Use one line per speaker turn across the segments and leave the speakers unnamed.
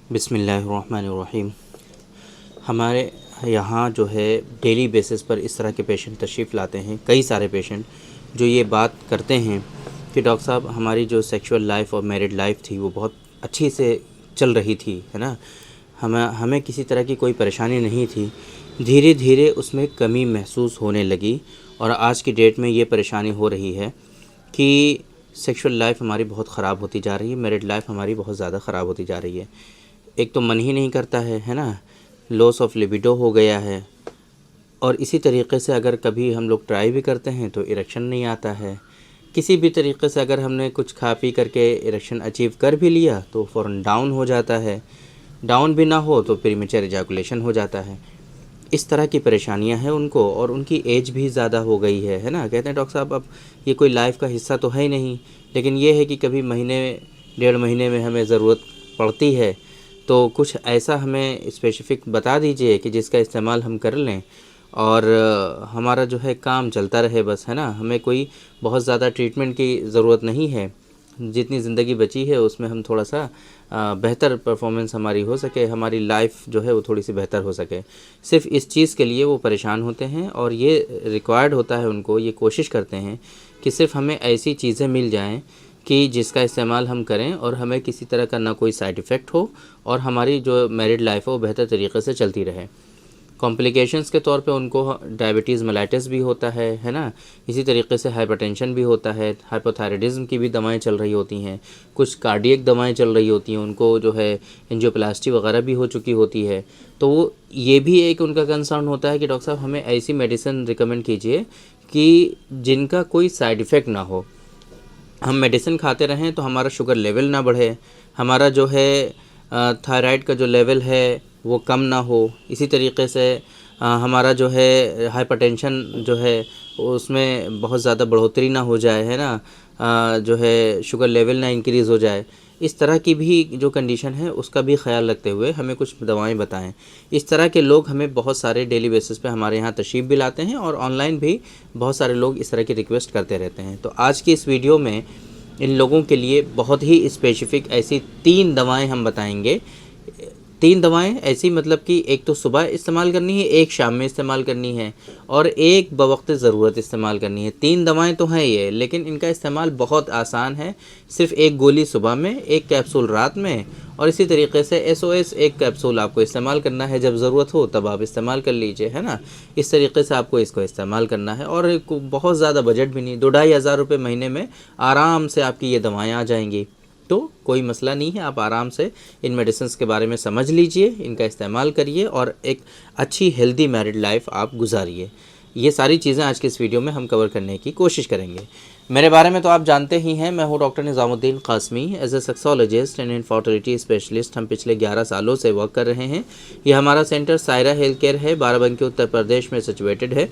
बिस्मिल्लाहिर्रहमानिर्रहीम। हमारे यहाँ जो है डेली बेसिस पर इस तरह के पेशेंट तशरीफ़ लाते हैं, कई सारे पेशेंट जो ये बात करते हैं कि डॉक्टर साहब हमारी जो सेक्सुअल लाइफ और मैरिड लाइफ थी वो बहुत अच्छी से चल रही थी, है ना। हमें किसी तरह की कोई परेशानी नहीं थी। धीरे धीरे उसमें कमी महसूस होने लगी और आज की डेट में ये परेशानी हो रही है कि सेक्सुअल लाइफ हमारी बहुत ख़राब होती जा रही है, मैरिड लाइफ हमारी बहुत ज़्यादा ख़राब होती जा रही है। एक तो मन ही नहीं करता है ना, लॉस ऑफ लिबिडो हो गया है। और इसी तरीक़े से अगर कभी हम लोग ट्राई भी करते हैं तो इरेक्शन नहीं आता है। किसी भी तरीक़े से अगर हमने कुछ खा पी करके इरेक्शन अचीव कर भी लिया तो फ़ौरन डाउन हो जाता है, डाउन भी ना हो तो प्रीमेच्योर इजैकुलेशन हो जाता है। इस तरह की परेशानियां हैं उनको, और उनकी एज भी ज़्यादा हो गई है ना। कहते हैं डॉक्टर साहब अब ये कोई लाइफ का हिस्सा तो है ही नहीं, लेकिन ये है कि कभी महीने 1.5 महीने में हमें ज़रूरत पड़ती है, तो कुछ ऐसा हमें स्पेसिफ़िक बता दीजिए कि जिसका इस्तेमाल हम कर लें और हमारा जो है काम चलता रहे बस, है ना। हमें कोई बहुत ज़्यादा ट्रीटमेंट की ज़रूरत नहीं है। जितनी ज़िंदगी बची है उसमें हम थोड़ा सा बेहतर परफॉर्मेंस हमारी हो सके, हमारी लाइफ जो है वो थोड़ी सी बेहतर हो सके। सिर्फ इस चीज़ के लिए वो परेशान होते हैं और ये रिक्वायर्ड होता है उनको, ये कोशिश करते हैं कि सिर्फ हमें ऐसी चीज़ें मिल जाएं कि जिसका इस्तेमाल हम करें और हमें किसी तरह का ना कोई साइड इफ़ेक्ट हो और हमारी जो मैरिड लाइफ है वो बेहतर तरीके से चलती रहे। कॉम्प्लिकेशंस के तौर पे उनको डायबिटीज़ मेलाइटिस भी होता है ना। इसी तरीके से हाइपरटेंशन भी होता है, हाइपोथायराइडिज्म की भी दवाएं चल रही होती हैं, कुछ कार्डियक दवाएं चल रही होती हैं, उनको जो है एंजियोप्लास्टी वगैरह भी हो चुकी होती है। तो ये भी एक उनका कंसर्न होता है कि डॉक्टर साहब हमें ऐसी मेडिसिन रिकमेंड कीजिए कि जिनका कोई साइड इफ़ेक्ट ना हो। हम मेडिसिन खाते रहें तो हमारा शुगर लेवल ना बढ़े, हमारा जो है थायराइड का जो लेवल है वो कम ना हो। इसी तरीके से हमारा जो है हाइपरटेंशन जो है उसमें बहुत ज़्यादा बढ़ोतरी ना हो जाए, है ना। जो है शुगर लेवल ना इंक्रीज़ हो जाए। इस तरह की भी जो कंडीशन है उसका भी ख्याल रखते हुए हमें कुछ दवाएं बताएं। इस तरह के लोग हमें बहुत सारे डेली बेसिस पे हमारे यहाँ तशरीफ़ भी लाते हैं और ऑनलाइन भी बहुत सारे लोग इस तरह की रिक्वेस्ट करते रहते हैं। तो आज की इस वीडियो में इन लोगों के लिए बहुत ही स्पेसिफ़िक ऐसी 3 दवाएं हम बताएंगे। 3 दवाएं ऐसी, मतलब कि एक तो सुबह इस्तेमाल करनी है, एक शाम में इस्तेमाल करनी है और एक बवक्त ज़रूरत इस्तेमाल करनी है। 3 दवाएं तो हैं ये, लेकिन इनका इस्तेमाल बहुत आसान है। सिर्फ एक गोली सुबह में, एक कैप्सूल रात में, और इसी तरीके से SOS एक कैप्सूल आपको इस्तेमाल करना है। जब ज़रूरत हो तब आप इस्तेमाल कर लीजिए, है ना। इस तरीके से आपको इसको इस्तेमाल करना है और बहुत ज़्यादा बजट भी नहीं, 2-2.5 हज़ार रुपये महीने में आराम से आपकी ये दवाएँ आ जाएंगी। तो कोई मसला नहीं है, आप आराम से इन मेडिसिन्स के बारे में समझ लीजिए, इनका इस्तेमाल करिए और एक अच्छी हेल्दी मैरिड लाइफ आप गुजारिए। ये सारी चीज़ें आज के इस वीडियो में हम कवर करने की कोशिश करेंगे। मेरे बारे में तो आप जानते ही हैं, मैं हूं doctor Nizamuddin Qasmi. As a sexologist and infertility specialist हम पिछले 11 सालों से वर्क कर रहे हैं। ये हमारा सेंटर सायरा हेल्थ केयर है, बाराबंकी उत्तर प्रदेश में सिचुएटेड है।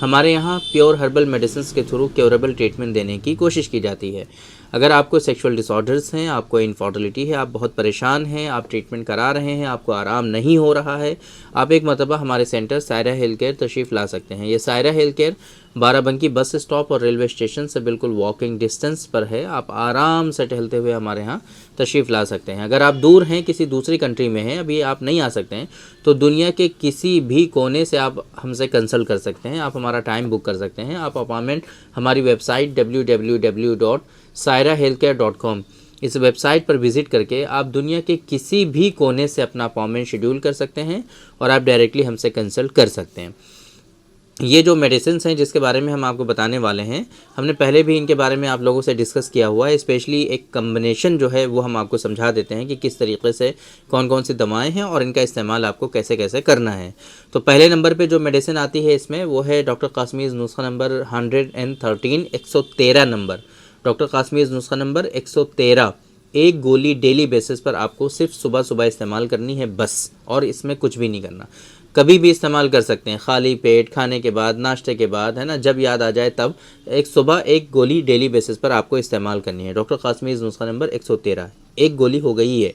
हमारे यहाँ प्योर हर्बल मेडिसिन के थ्रू क्योरेबल ट्रीटमेंट देने की कोशिश की जाती है। अगर आपको सेक्सुअल डिसऑर्डर्स हैं, आपको इनफर्टिलिटी है, आप बहुत परेशान हैं, आप ट्रीटमेंट करा रहे हैं, आपको आराम नहीं हो रहा है, आप एक मरतबा हमारे सेंटर सायरा हेल्थ केयर तशरीफ़ ला सकते हैं। ये Saira health care Barabanki bus stop और रेलवे स्टेशन से बिल्कुल वॉकिंग डिस्टेंस पर है। आप आराम से टहलते हुए हमारे यहाँ तशरीफ़ ला सकते हैं। अगर आप दूर हैं, किसी दूसरी कंट्री में हैं, अभी आप नहीं आ सकते हैं, तो दुनिया के किसी भी कोने से आप हमसे कंसल्ट कर सकते हैं। आप हमारा टाइम बुक कर सकते हैं। आप अपॉइंटमेंट हमारी वेबसाइट www.sairahealthcare.com इस वेबसाइट पर विज़िट करके आप दुनिया के किसी भी कोने से अपना अपॉइंटमेंट शेड्यूल कर सकते हैं और आप डायरेक्टली हमसे कंसल्ट कर सकते हैं। ये जो मेडिसिन हैं जिसके बारे में हम आपको बताने वाले हैं, हमने पहले भी इनके बारे में आप लोगों से डिस्कस किया हुआ है। स्पेशली एक कम्बिनेशन जो है वो हम आपको समझा देते हैं कि किस तरीके से कौन कौन सी दवाएं हैं और इनका इस्तेमाल आपको कैसे कैसे करना है। तो पहले नंबर पे जो मेडिसिन आती है इसमें वो है डॉक्टर क़ासमीज़ नुस्खा नंबर 113 113 नंबर। डॉक्टर क़ासमीज़ नुस्खा नंबर 113 एक गोली डेली बेसिस पर आपको सिर्फ सुबह सुबह इस्तेमाल करनी है बस, और इसमें कुछ भी नहीं करना। कभी भी इस्तेमाल कर सकते हैं, खाली पेट, खाने के बाद, नाश्ते के बाद, है ना, जब याद आ जाए तब। एक सुबह एक गोली डेली बेसिस पर आपको इस्तेमाल करनी है। डॉक्टर क़ासमीज़ नुस्खा नंबर 113 एक गोली हो गई है।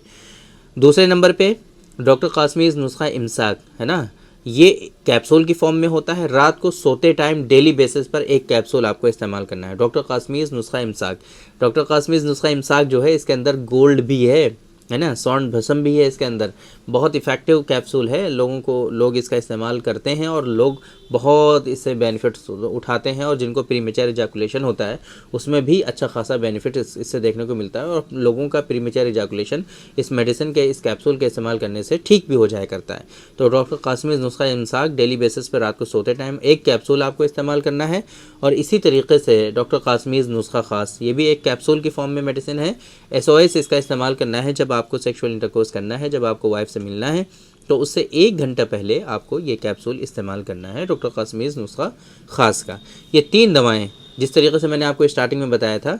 दूसरे नंबर पे डॉक्टर क़ासमीज़ नुस्खा इमसाक, है ना, ये कैप्सूल की फॉर्म में होता है। रात को सोते टाइम डेली बेसिस पर एक कैप्सूल आपको इस्तेमाल करना है। डॉक्टर क़ासमीज़ नुस्खा इमसाक। डॉक्टर क़ासमीज़ नुस्खा इमसाक जो है इसके अंदर गोल्ड भी है है ना। स्वर्ण भस्म भी है इसके अंदर, बहुत इफ़ेक्टिव कैप्सूल है, लोग इसका इस्तेमाल करते हैं और लोग बहुत इससे बेनिफिट्स उठाते हैं। और जिनको प्रीमेचर इजैकुलेशन होता है उसमें भी अच्छा खासा बेनिफिट इससे देखने को मिलता है, और लोगों का प्रीमेचर इजैकुलेशन इस मेडिसिन के, इस कैप्सूल के इस्तेमाल करने से ठीक भी हो जाया करता है। तो डॉक्टर कासमीज़ नुस्खा इमसाक डेली बेसिस पर रात को सोते टाइम एक कैप्सूल आपको इस्तेमाल करना है। और इसी तरीके से डॉक्टर कासमीज़ नुस्खा ख़ास, ये भी एक कैप्सूल की फॉर्म में मेडिसिन है। SOS इसका इस्तेमाल करना है जब आपको सेक्सुअल इंटरकोर्स करना है, जब आपको वाइफ से मिलना है, तो उससे 1 घंटा पहले आपको ये कैप्सूल इस्तेमाल करना है डॉक्टर कासमीज़ नुस्खा ख़ास का। ये 3 दवाएं जिस तरीके से मैंने आपको स्टार्टिंग में बताया था,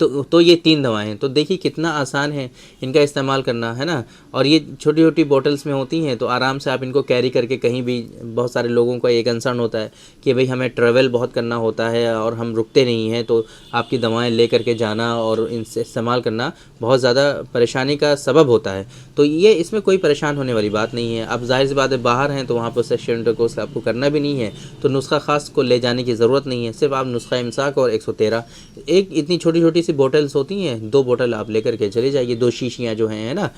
तो ये 3 दवाएं हैं। तो देखिए कितना आसान है इनका इस्तेमाल करना, है ना। और ये छोटी छोटी बॉटल्स में होती हैं, तो आराम से आप इनको कैरी करके कहीं भी, बहुत सारे लोगों का ये कंसर्न होता है कि भाई हमें ट्रैवल बहुत करना होता है और हम रुकते नहीं हैं, तो आपकी दवाएं ले करके जाना और इनसे इस्तेमाल करना बहुत ज़्यादा परेशानी का सबब होता है। तो ये इसमें कोई परेशान होने वाली बात नहीं है। अब जाहिर सी बात है बाहर हैं तो वहाँ पर सेक्सुअल इंटरकोर्स आपको करना भी नहीं है, तो नुस्खा ख़ास को ले जाने की ज़रूरत नहीं है। सिर्फ आप नुस्खा इमसाक और 113, एक इतनी छोटी छोटी सी बोतल्स होती हैं, 2 बोतल आप लेकर के चले जाइए, 2 शीशियाँ जो हैं, है ना।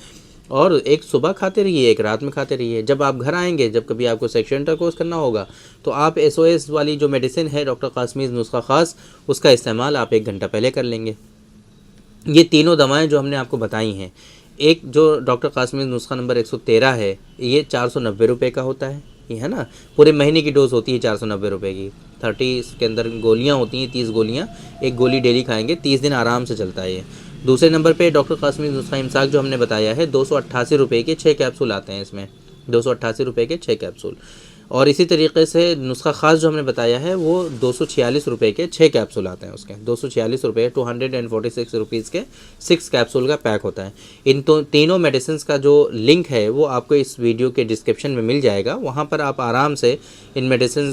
और एक सुबह खाते रहिए, एक रात में खाते रहिए। जब आप घर आएंगे, जब कभी आपको सेक्सुअल इंटरकोर्स करना होगा, तो आप SOS वाली जो मेडिसिन है डॉक्टर कासमीज़ नुस्खा ख़ास, उसका इस्तेमाल आप 1 घंटा पहले कर लेंगे। ये तीनों दवाएं जो हमने आपको बताई हैं, एक जो डॉक्टर कासमीज़ नुस्खा नंबर 113 है, ये 490 रुपये का होता है, ये है ना। पूरे महीने की डोज होती है 490 रुपये की। 30 के अंदर गोलियां होती हैं, 30 गोलियां, एक गोली डेली खाएंगे, 30 दिन आराम से चलता है ये। दूसरे नंबर पे डॉक्टर कासमीज़ नुस्खा इमसाक जो हमने बताया है, 288 रुपये के 6 कैप्सूल आते हैं इसमें, 288 रुपये के 6 कैप्सूल। और इसी तरीके से नुस्खा ख़ास जो हमने बताया है वो 246 रुपये के 6 कैप्सूल आते हैं उसके, 246 रुपये, 246 रुपीज़ के 6 कैप्सूल का पैक होता है। इन तीनों मेडिसिन का जो लिंक है वो आपको इस वीडियो के डिस्क्रिप्शन में मिल जाएगा। वहाँ पर आप आराम से इन मेडिसिन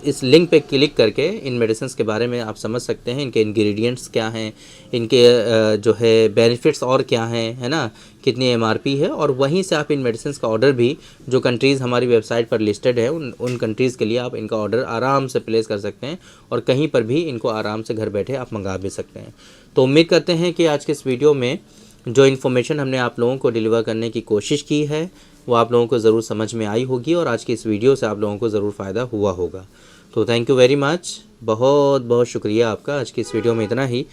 इस लिंक पे क्लिक करके इन मेडिसिन के बारे में आप समझ सकते हैं, इनके इंग्रेडिएंट्स क्या हैं, इनके जो है बेनिफिट्स और क्या हैं, है ना, कितनी MRP है। और वहीं से आप इन मेडिसिन का ऑर्डर भी, जो कंट्रीज़ हमारी वेबसाइट पर लिस्टेड है, उन कंट्रीज़ के लिए आप इनका ऑर्डर आराम से प्लेस कर सकते हैं और कहीं पर भी इनको आराम से घर बैठे आप मंगा भी सकते हैं। तो उम्मीद करते हैं कि आज के इस वीडियो में जो इन्फॉर्मेशन हमने आप लोगों को डिलीवर करने की कोशिश की है वो आप लोगों को ज़रूर समझ में आई होगी और आज की इस वीडियो से आप लोगों को ज़रूर फ़ायदा हुआ होगा। तो थैंक यू वेरी मच, बहुत बहुत शुक्रिया आपका। आज की इस वीडियो में इतना ही।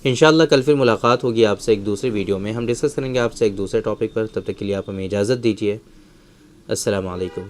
इंशाल्लाह कल फिर मुलाकात होगी आपसे एक दूसरी वीडियो में, हम डिस्कस करेंगे आपसे एक दूसरे टॉपिक पर। तब तक के लिए आप हमें इजाज़त दीजिए। अस्सलाम वालेकुम।